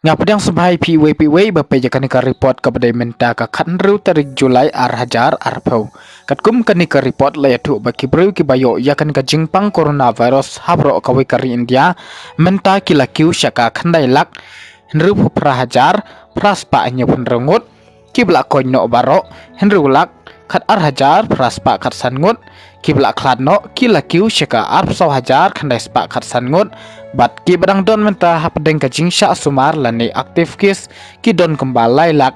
Ngapdang sebai PWPW berpejakan ke report kepada menta ke kanru tarik Julai hajar arpau. Katkum kani ke report layatu baki bru ki bayo yakan ke jingpang coronavirus habro kawe kari India menta kila kiu syaka khandai lak henru hajar praspa anya pun rengut kibla koin no baro henru lak kat hajar praspa kat sangut kibla kladno kila kiu syaka hajar khandai spa kat sangut bat ki badang don menta hapdeng ka jingsha sumar lani aktif kis ki don kembali lak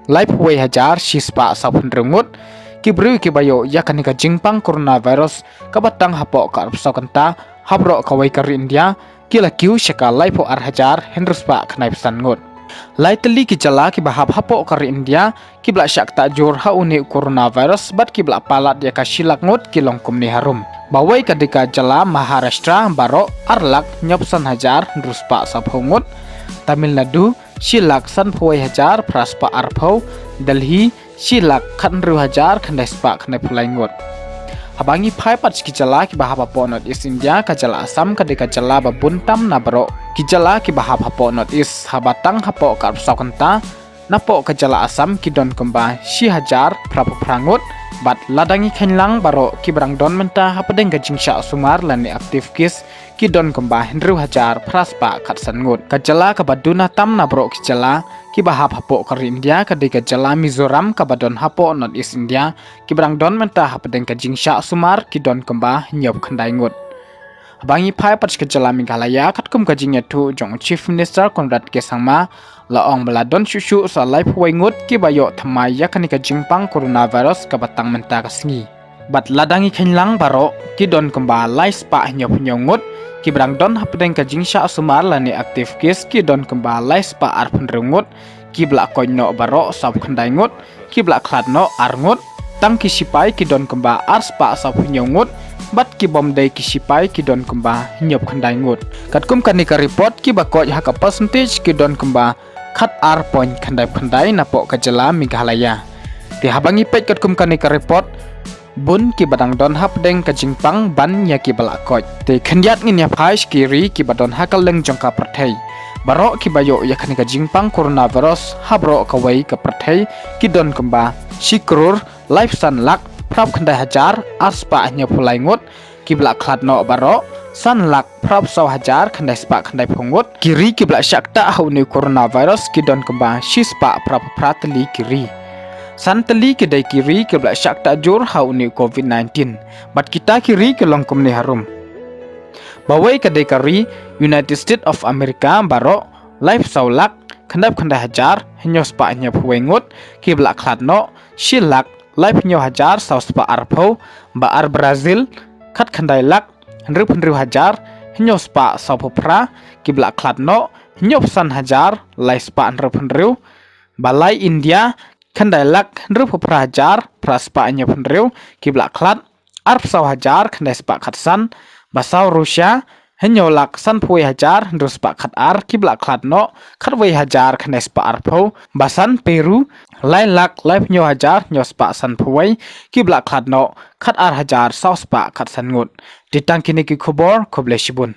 live way hajar shispa sapun rengut ki bru ki bayo yakan ka jingpang coronavirus ka batang hapo ka arpsau kanta habro ka way kari India kila kiu syaka live hajar hendruspa khnai sangut lai teli ki jala ki bahap hapo kari India ki bla syak ta jur hauni coronavirus bat ki bla palat ya ka silak ngut ki longkum ni harum bawai kadika jala Maharashtra baro arlak nyopsan hajar ruspa saphongut Tamil Nadu silak sanphoi hajar praspa arphau Delhi silak khanru hajar khandespa khnai pulaingut abangi phai pat ki jala ki bahapa ponot is India ka jala Assam kadika jala babuntam na baro ki jala ki bahapa ponot is habatang hapo ka sapkanta napo ka jala Assam ki don kemba si hajar prapu prangut bat ladangi khenlang baro ki brang don menta hapadeng ka jingsha sumar lani aktif kis ki don kemba henru hajar praspa kat sangut ka jala ka baduna tam na baro ki jala ki bahap hapo ka India ka de ka jala Mizoram ka badon hapo not is India ki brang don menta hapadeng ka jingsha sumar ki don kemba nyop khandai ngut bangi phai pat ka jala Meghalaya katkum ka jingya thu jong chief minister Konrad ke sangma laong beladon syusyu sa live waingut ki bayo thamai yakani ka jingpang coronavirus ka batang menta ka singi bat ladangi khenlang baro ki don kemba lai spa nyop nyongut ki brang don hapdeng ka jingsha sumar lani aktif kes ki don kemba lai spa arpun rengut ki bla koino baro sab khandai ngut ki bla khladno arngut tang ki sipai ki don kemba ar spa sab nyongut bat ki bom dai ki sipai ki don kemba nyop khandai ngut katkum kani ka report ki bakoj haka percentage ki don kemba khat ar point khandai napo ka jala Meghalaya ti habangi pet katkum kani ka report bun ki badang don hapdeng ka jingpang ban ya ki balakoj te khandiat ngin ya phai skiri ki badon hakal leng jongka prathai baro ki bayo ya khani ka jingpang coronavirus habro ka wai ka prathai ki don kemba sikrur life san lak prap khandai hajar aspa nya phulai ngut ki bla khladno baro san lak prap saw hajar khandai spa khandai phongut kiri ki bla syakta hauni coronavirus ki don kemba shispa prap pratli kiri santali ki dai kiri ki bla syakta jur hauni covid-19 bat kita kiri ki longkum ni harum bawai ka dai kari United States of America baro life saw lak khandai hajar hinyo spa nya phuengut ki bla khladno shilak life nyo hajar saus pa arpau ba ar Brazil khat khandai lak henru hajar nyo spa saupra kibla kladno nyo san hajar lai spa henru balai India khandai lak henru hajar praspa nyo henru kibla klad arp sau hajar khandai spa khatsan basau Rusia henyo lak san pui hajar henru spa khat ar kibla kladno khatwei hajar khandai spa arpau basan Peru lai lak live nyo hajar nyo spa san pui kibla kladno khat ar hajar sau spa khat san ngut ditang kini ki khobor khoble shibun